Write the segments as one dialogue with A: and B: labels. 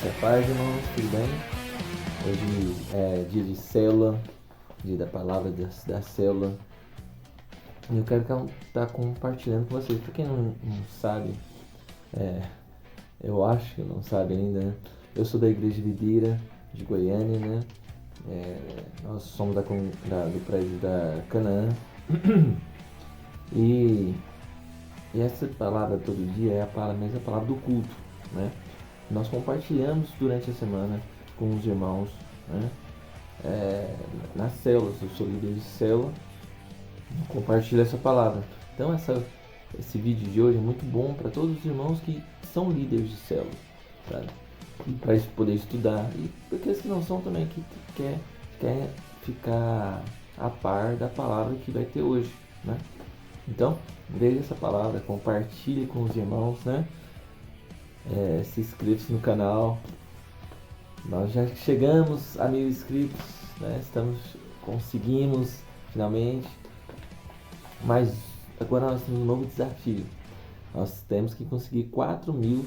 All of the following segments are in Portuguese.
A: Graça e paz, irmãos, tudo bem? Hoje é dia de célula, dia da palavra da célula. E eu quero estar compartilhando com vocês. Para quem não sabe, eu acho que não sabe ainda, né? Eu sou da Igreja Videira, de Goiânia, né? Nós somos do prédio da Canaã. E essa palavra todo dia é a mesma palavra do culto, né? Nós compartilhamos durante a semana com os irmãos, né? Nas células, eu sou líder de célula, compartilho essa palavra. Então esse vídeo de hoje é muito bom para todos os irmãos que são líderes de célula, sabe? Para poder estudar, e porque os que não são também, que quer ficar a par da palavra que vai ter hoje, né? Então, veja essa palavra, compartilhe com os irmãos, né? Se inscreva no canal. Nós já chegamos a 1000 inscritos, né? Conseguimos finalmente. Mas agora nós temos um novo desafio. Nós temos que conseguir 4.000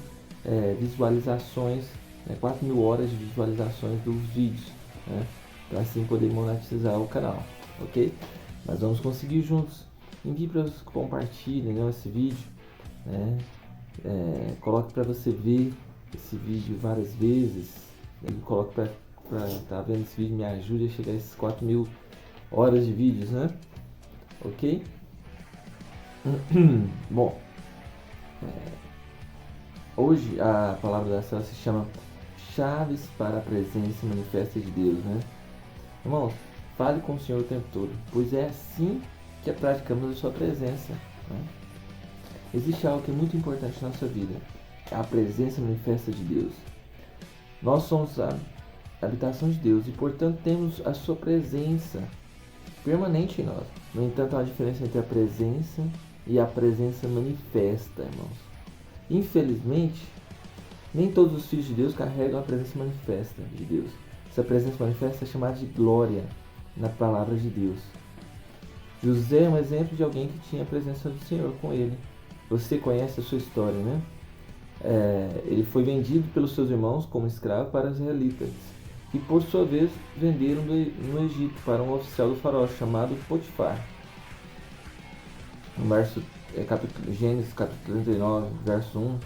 A: visualizações, né? 4.000 horas de visualizações dos vídeos, né? Para assim poder monetizar o canal, ok? Mas vamos conseguir juntos. Envie para vocês, compartilhem, né, esse vídeo, né? Coloque para você ver esse vídeo várias vezes. Coloque para estar vendo esse vídeo, me ajude a chegar a esses 4.000 horas de vídeos, né? Ok? Bom, hoje a palavra da célula se chama Chaves para a Presença Manifesta de Deus, né? Irmãos, fale com o Senhor o tempo todo, pois é assim que praticamos a sua presença, né? Existe algo que é muito importante na nossa vida, a presença manifesta de Deus. Nós somos a habitação de Deus e, portanto, temos a sua presença permanente em nós. No entanto, há uma diferença entre a presença e a presença manifesta, irmãos. Infelizmente, nem todos os filhos de Deus carregam a presença manifesta de Deus. Essa presença manifesta é chamada de glória na palavra de Deus. José é um exemplo de alguém que tinha a presença do Senhor com ele. Você conhece a sua história, né? Ele foi vendido pelos seus irmãos como escravo para os israelitas, que por sua vez venderam no Egito para um oficial do faraó chamado Potifar. No Gênesis capítulo 39, verso 1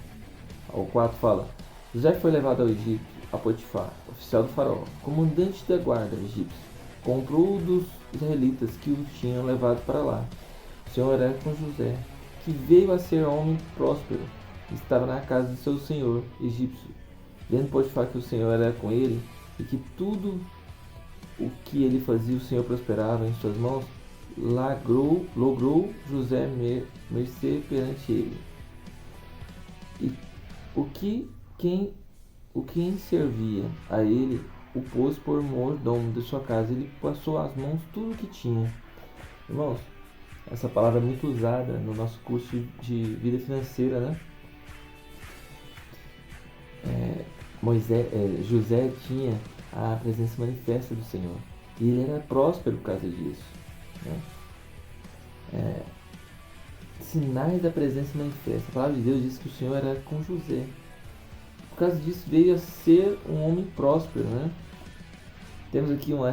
A: ao 4 fala: José foi levado ao Egito a Potifar, oficial do faraó, comandante da guarda egípcio. Comprou dos israelitas que o tinham levado para lá. O Senhor era com José, que veio a ser homem próspero, estava na casa de seu senhor egípcio. Vendo Potifar que o Senhor era com ele, e que tudo o que ele fazia o Senhor prosperava em suas mãos, logrou José mercê perante ele. E quem servia a ele o pôs por mordomo de sua casa. Ele passou às mãos tudo o que tinha. Irmãos, essa palavra é muito usada no nosso curso de vida financeira, né? José tinha a presença manifesta do Senhor e ele era próspero por causa disso, né? Sinais da presença manifesta. A palavra de Deus diz que o Senhor era com José. Por causa disso veio a ser um homem próspero, né? Temos aqui uma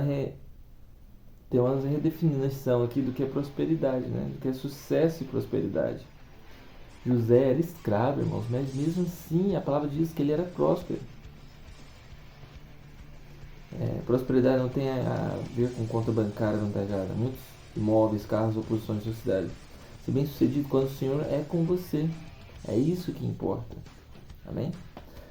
A: redefinição aqui do que é prosperidade, né? Do que é sucesso e prosperidade. José era escravo, irmãos, mas mesmo assim a palavra diz que ele era próspero. Prosperidade não tem a ver com conta bancária avantajada, muitos imóveis, carros ou posições na cidade. Ser bem sucedido quando o Senhor é com você. É isso que importa. Amém?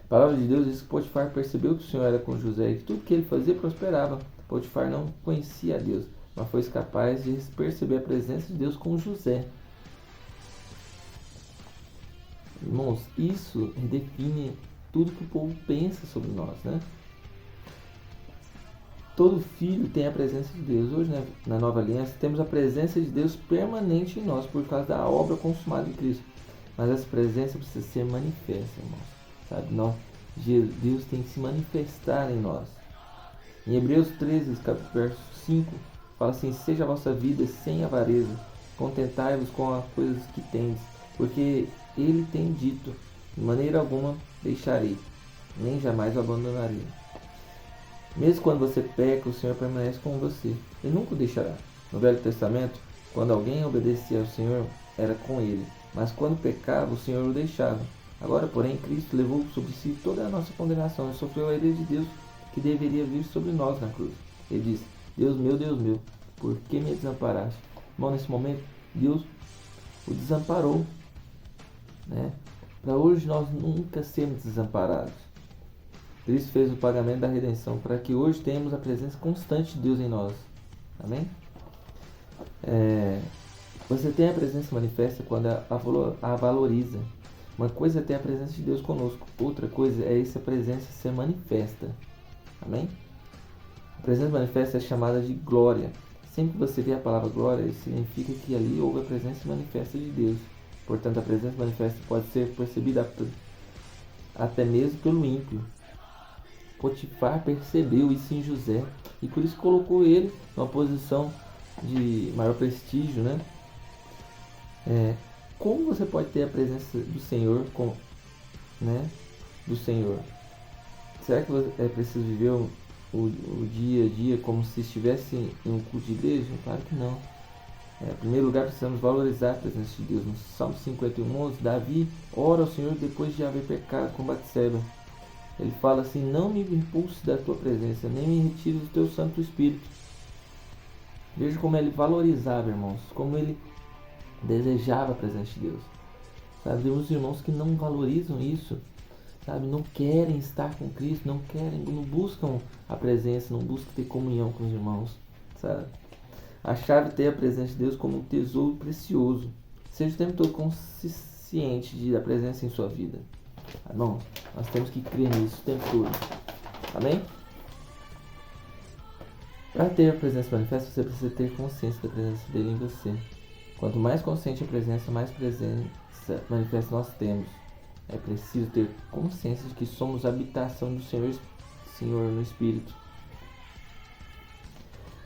A: A palavra de Deus diz que Potifar percebeu que o Senhor era com José e que tudo que ele fazia prosperava. Potifar não conhecia a Deus, mas foi capaz de perceber a presença de Deus com José. Irmãos, isso redefine tudo que o povo pensa sobre nós, né? Todo filho tem a presença de Deus. Hoje, na Nova Aliança, temos a presença de Deus permanente em nós por causa da obra consumada de Cristo. Mas essa presença precisa ser manifesta, irmãos. Sabe? Deus tem que se manifestar em nós. Em Hebreus 13, verso 5, fala assim: seja a vossa vida sem avareza, contentai-vos com as coisas que tendes, porque ele tem dito: de maneira alguma deixarei. nem jamais o abandonarei. Mesmo quando você peca, o Senhor permanece com você. Ele nunca o deixará. No Velho Testamento, quando alguém obedecia ao Senhor, era com ele. Mas quando pecava, o Senhor o deixava. Agora, porém, Cristo levou sobre si toda a nossa condenação e sofreu a ira de Deus que deveria vir sobre nós na cruz. Ele disse: Deus meu, por que me desamparaste? Bom, nesse momento, Deus o desamparou, né? Para hoje nós nunca sermos desamparados. Cristo fez o pagamento da redenção para que hoje tenhamos a presença constante de Deus em nós. Amém? Você tem a presença manifesta quando a valoriza. Uma coisa é ter a presença de Deus conosco, outra coisa é essa presença ser manifesta. Amém? A presença manifesta é chamada de glória. Sempre que você vê a palavra glória, isso significa que ali houve a presença manifesta de Deus. Portanto, a presença manifesta pode ser percebida até mesmo pelo ímpio. Potifar percebeu isso em José e por isso colocou ele numa posição de maior prestígio, né? Como você pode ter a presença do Senhor, do Senhor? Será que é preciso viver o dia a dia como se estivesse em um culto de igreja? Claro que não. Em primeiro lugar, precisamos valorizar a presença de Deus. No Salmo 51:11, Davi ora ao Senhor depois de haver pecado com Batseba. Ele fala assim: não me expulse da tua presença, nem me retire do teu Santo Espírito. Veja como ele valorizava, irmãos, como ele desejava a presença de Deus. Sabe, tem uns irmãos que não valorizam isso, sabe, não querem estar com Cristo, não buscam a presença, não buscam ter comunhão com os irmãos, sabe. A chave é ter a presença de Deus como um tesouro precioso. Seja o tempo todo consciente da presença em sua vida. Irmão, nós temos que crer nisso o tempo todo. Amém? Para ter a presença manifesta, você precisa ter consciência da presença dele em você. Quanto mais consciente a presença, mais presença manifesta nós temos. É preciso ter consciência de que somos a habitação do Senhor no Espírito.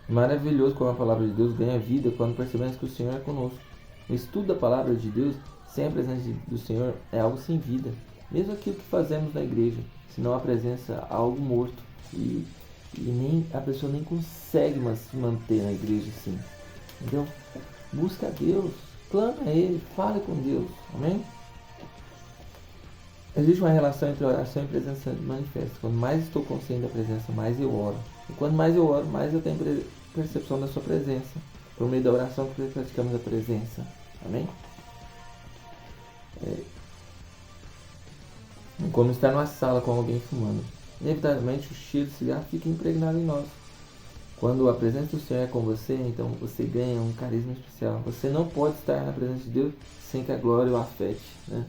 A: Maravilhoso como a palavra de Deus ganha vida quando percebemos que o Senhor é conosco. O estudo da palavra de Deus sem a presença do Senhor é algo sem vida. Mesmo aquilo que fazemos na igreja, se não há presença, há algo morto. E nem a pessoa nem consegue se manter na igreja assim. Então, busca a Deus, clama a Ele, fale com Deus. Amém? Existe uma relação entre oração e presença manifesta. Quando mais estou consciente da presença, mais eu oro. E quando mais eu oro, mais eu tenho percepção da sua presença. Por meio da oração que praticamos a presença. Amém? Como estar numa sala com alguém fumando. Inevitavelmente o cheiro de cigarro fica impregnado em nós. Quando a presença do Senhor é com você, então você ganha um carisma especial. Você não pode estar na presença de Deus sem que a glória o afete, né?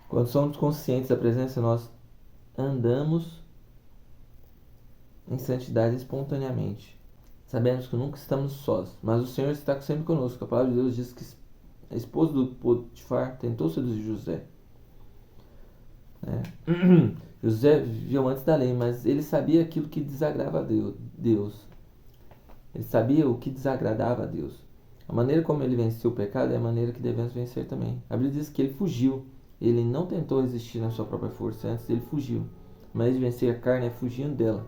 A: Quando somos conscientes da presença, nós andamos em santidade espontaneamente. Sabemos que nunca estamos sós, mas o Senhor está sempre conosco. A palavra de Deus diz que a esposa do Potifar tentou seduzir José. José viveu antes da lei, mas ele sabia aquilo que desagradava a Deus. Ele sabia o que desagradava a Deus. A maneira como ele venceu o pecado é a maneira que devemos vencer também. A Bíblia diz que ele fugiu. Ele não tentou resistir na sua própria força, antes ele fugiu. Mas de vencer a carne é fugindo dela.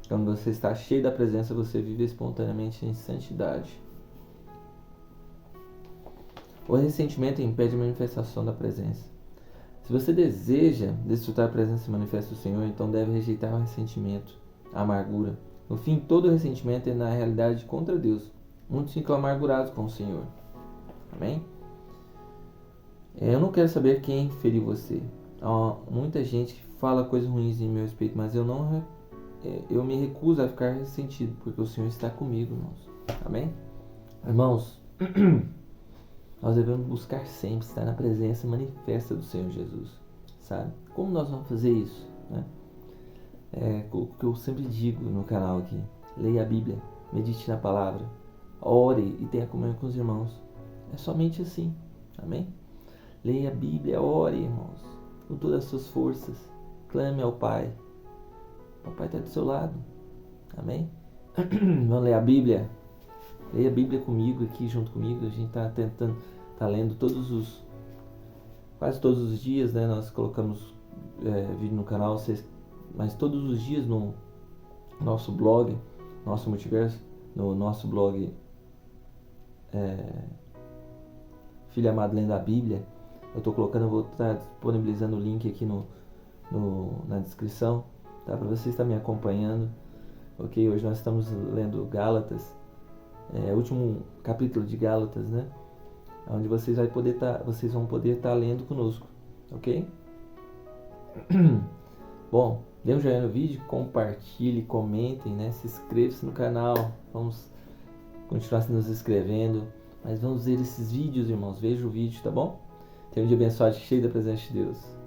A: Quando você está cheio da presença, você vive espontaneamente em santidade. O ressentimento impede a manifestação da presença. Se você deseja desfrutar a presença manifesta do Senhor, então deve rejeitar o ressentimento, a amargura. No fim, todo ressentimento é na realidade contra Deus. Muitos ficam amargurados com o Senhor. Amém? Eu não quero saber quem feriu você. Há muita gente que fala coisas ruins em meu respeito, mas eu me recuso a ficar ressentido, porque o Senhor está comigo, irmãos. Amém? Irmãos, nós devemos buscar sempre estar na presença manifesta do Senhor Jesus, sabe? Como nós vamos fazer isso, né? O que eu sempre digo no canal aqui: leia a Bíblia, medite na palavra, ore e tenha comunhão com os irmãos. É somente assim, amém? Leia a Bíblia, ore, irmãos, com todas as suas forças, clame ao Pai. O Pai está do seu lado, amém? Vamos ler a Bíblia. Leia a Bíblia comigo aqui, junto comigo. A gente está lendo todos quase todos os dias, né, nós colocamos vídeo no canal, mas todos os dias no nosso blog, nosso multiverso, no nosso blog Filho Amado Lendo a Bíblia, eu estou colocando, vou estar disponibilizando o link aqui na descrição, tá? Para você estar me acompanhando. Ok, hoje nós estamos lendo Gálatas, o último capítulo de Gálatas, né? Onde vocês vão poder estar lendo conosco, ok? Bom, dê um joinha no vídeo, compartilhe, comentem, né? Se inscreva-se no canal, vamos continuar nos inscrevendo, mas vamos ver esses vídeos, irmãos. Veja o vídeo, tá bom? Tenha um dia abençoado, cheio da presença de Deus.